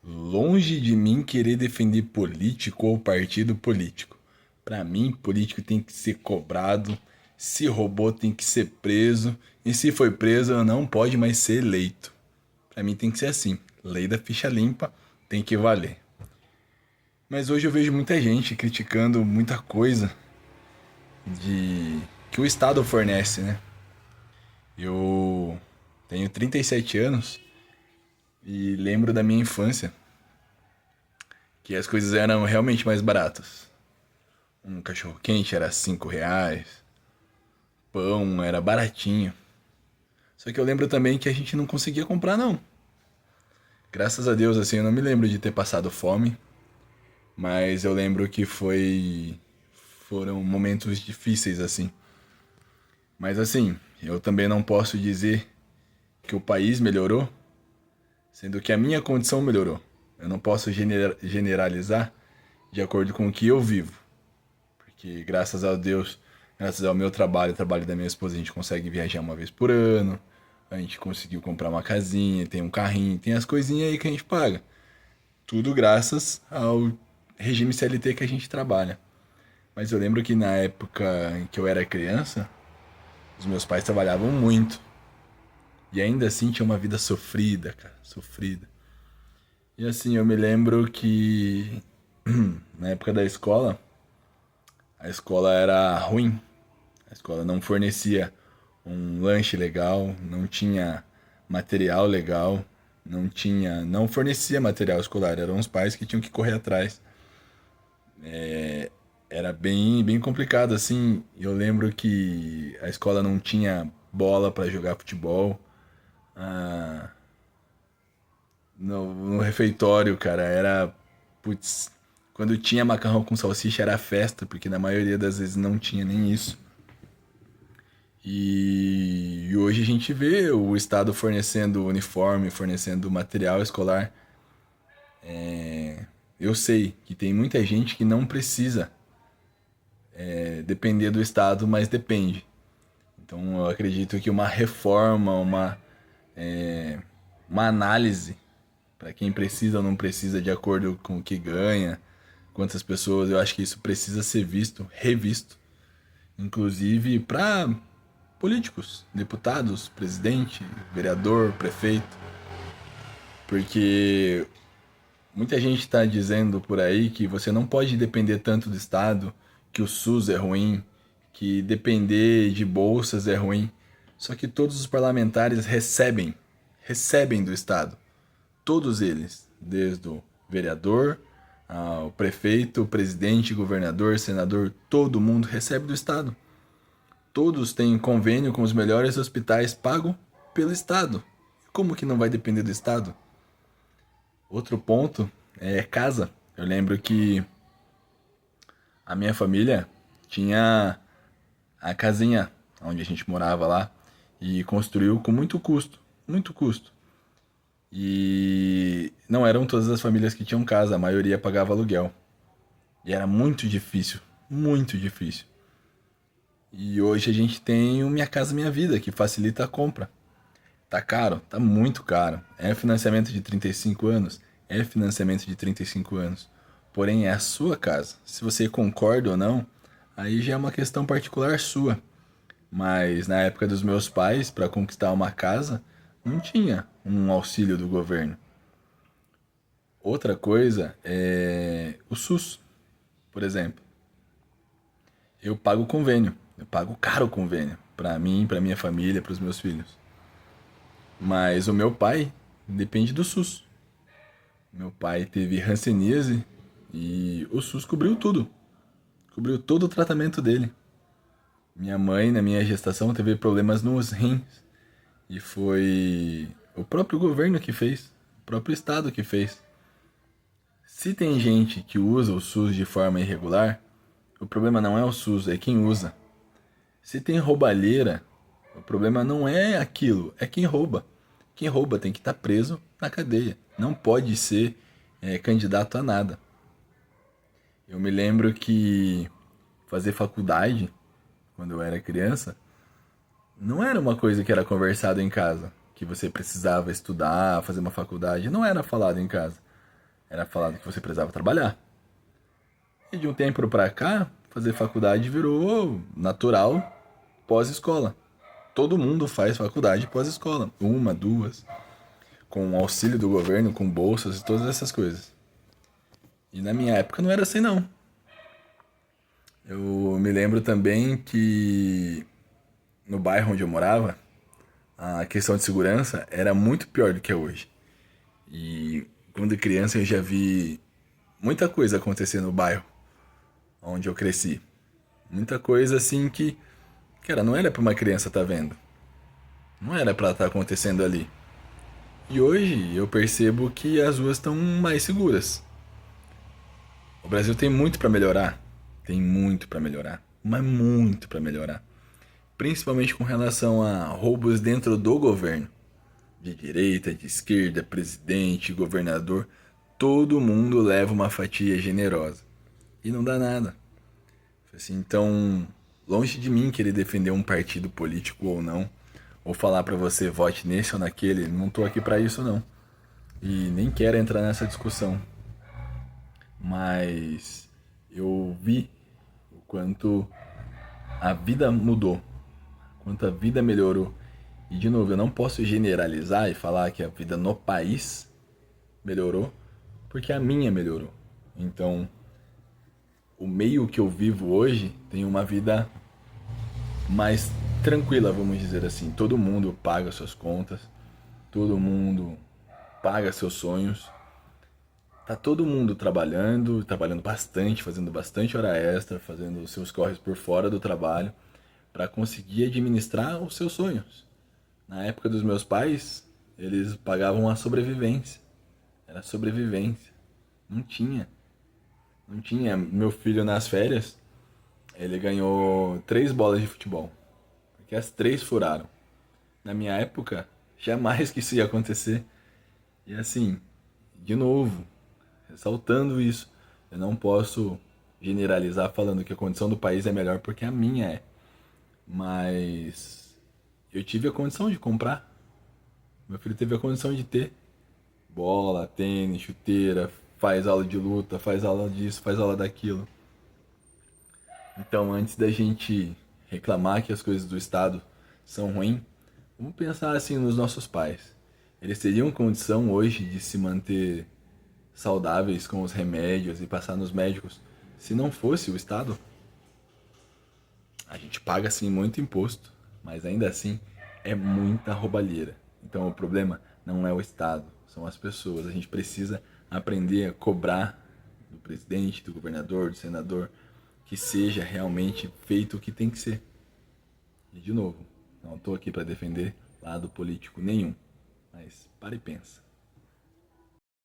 Longe de mim querer defender político ou partido político. Pra mim, político tem que ser cobrado, se roubou tem que ser preso, e se foi preso não pode mais ser eleito. Pra mim tem que ser assim. Lei da ficha limpa tem que valer. Mas hoje eu vejo muita gente criticando muita coisa de que o Estado fornece, né? Eu tenho 37 anos e lembro da minha infância que as coisas eram realmente mais baratas. Um cachorro quente era R$ 5, pão era baratinho. Só que eu lembro também que a gente não conseguia comprar não. Graças a Deus, assim, eu não me lembro de ter passado fome, mas eu lembro que foram momentos difíceis assim. Mas assim, eu também não posso dizer que o país melhorou, sendo que a minha condição melhorou. Eu não posso generalizar de acordo com o que eu vivo, porque graças a Deus, graças ao meu trabalho, o trabalho da minha esposa, a gente consegue viajar uma vez por ano, a gente conseguiu comprar uma casinha, tem um carrinho, tem as coisinhas aí que a gente paga. Tudo graças ao regime CLT que a gente trabalha. Mas eu lembro que na época em que eu era criança, os meus pais trabalhavam muito. E ainda assim tinha uma vida sofrida, cara, sofrida. E assim, eu me lembro que na época da escola, a escola era ruim. A escola não fornecia um lanche legal, não tinha material legal, não fornecia material escolar, eram os pais que tinham que correr atrás. Era bem complicado assim. Eu lembro que a escola não tinha bola para jogar futebol. No refeitório, cara, era. Putz, quando tinha macarrão com salsicha era festa, porque na maioria das vezes não tinha nem isso. E hoje a gente vê o Estado fornecendo uniforme, fornecendo material escolar. Eu sei que tem muita gente que não precisa depender do Estado, mas depende. Então eu acredito que uma reforma, uma análise para quem precisa ou não precisa de acordo com o que ganha, quantas pessoas, eu acho que isso precisa ser visto, revisto, inclusive para políticos, deputados, presidente, vereador, prefeito, porque muita gente está dizendo por aí que você não pode depender tanto do Estado, que o SUS é ruim, que depender de bolsas é ruim. Só que todos os parlamentares recebem do Estado. Todos eles, desde o vereador, ao prefeito, presidente, governador, senador, todo mundo recebe do Estado. Todos têm convênio com os melhores hospitais pago pelo Estado. Como que não vai depender do Estado? Outro ponto é casa. Eu lembro que a minha família tinha a casinha onde a gente morava lá e construiu com muito custo, muito custo. E não eram todas as famílias que tinham casa, a maioria pagava aluguel. E era muito difícil, muito difícil. E hoje a gente tem o Minha Casa Minha Vida, que facilita a compra. Tá caro? Tá muito caro. É financiamento de 35 anos? É financiamento de 35 anos. Porém, é a sua casa. Se você concorda ou não, aí já é uma questão particular sua. Mas na época dos meus pais, para conquistar uma casa, não tinha um auxílio do governo. Outra coisa é o SUS, por exemplo. Eu pago convênio, eu pago caro o convênio para mim, para minha família, para os meus filhos. Mas o meu pai depende do SUS. Meu pai teve hanseníase e o SUS cobriu tudo. Cobriu todo o tratamento dele. Minha mãe, na minha gestação, teve problemas nos rins. E foi o próprio governo que fez, o próprio estado que fez. Se tem gente que usa o SUS de forma irregular, o problema não é o SUS, é quem usa. Se tem roubalheira, o problema não é aquilo, é quem rouba. Quem rouba tem que estar preso na cadeia. Não pode ser candidato a nada. Eu me lembro que fazer faculdade, quando eu era criança, não era uma coisa que era conversado em casa. Que você precisava estudar, fazer uma faculdade. Não era falado em casa. era falado que você precisava trabalhar. E de um tempo pra cá, fazer faculdade virou natural pós-escola. Todo mundo faz faculdade pós-escola. Uma, duas, com auxílio do governo, com bolsas e todas essas coisas. E na minha época não era assim, não. Eu me lembro também que no bairro onde eu morava, a questão de segurança era muito pior do que é hoje. E quando criança eu já vi muita coisa acontecer no bairro onde eu cresci. Muita coisa assim que, cara, não era pra uma criança estar vendo. Não era pra estar acontecendo ali. E hoje eu percebo que as ruas estão mais seguras. O Brasil tem muito pra melhorar. Tem muito pra melhorar. Mas muito pra melhorar. Principalmente com relação a roubos dentro do governo. De direita, de esquerda, presidente, governador. Todo mundo leva uma fatia generosa. E não dá nada. Assim, então, longe de mim querer defender um partido político ou não, ou falar pra você vote nesse ou naquele, não tô aqui pra isso não. E nem quero entrar nessa discussão. Mas eu vi o quanto a vida mudou, quanto a vida melhorou. E de novo, eu não posso generalizar e falar que a vida no país melhorou, porque a minha melhorou. Então, o meio que eu vivo hoje tem uma vida mais tranquila, vamos dizer assim. Todo mundo paga suas contas, todo mundo paga seus sonhos. Tá todo mundo trabalhando, trabalhando bastante, fazendo bastante hora extra, fazendo os seus corres por fora do trabalho para conseguir administrar os seus sonhos. Na época dos meus pais, eles pagavam a sobrevivência. Era sobrevivência. Não tinha. Não tinha. Meu filho nas férias, ele ganhou 3 bolas de futebol. Porque as 3 furaram. Na minha época, jamais que isso ia acontecer. E assim, de novo, ressaltando isso, eu não posso generalizar falando que a condição do país é melhor porque a minha é. Mas eu tive a condição de comprar. Meu filho teve a condição de ter bola, tênis, chuteira, faz aula de luta, faz aula disso, faz aula daquilo. Então, antes da gente reclamar que as coisas do Estado são ruins, vamos pensar assim nos nossos pais. Eles teriam condição hoje de se manter saudáveis com os remédios e passar nos médicos se não fosse o Estado? A gente paga assim muito imposto, mas ainda assim é muita roubalheira. Então o problema não é o Estado, são as pessoas. A gente precisa aprender a cobrar do presidente, do governador, do senador, que seja realmente feito o que tem que ser. E de novo, não estou aqui para defender lado político nenhum, mas para e pensa.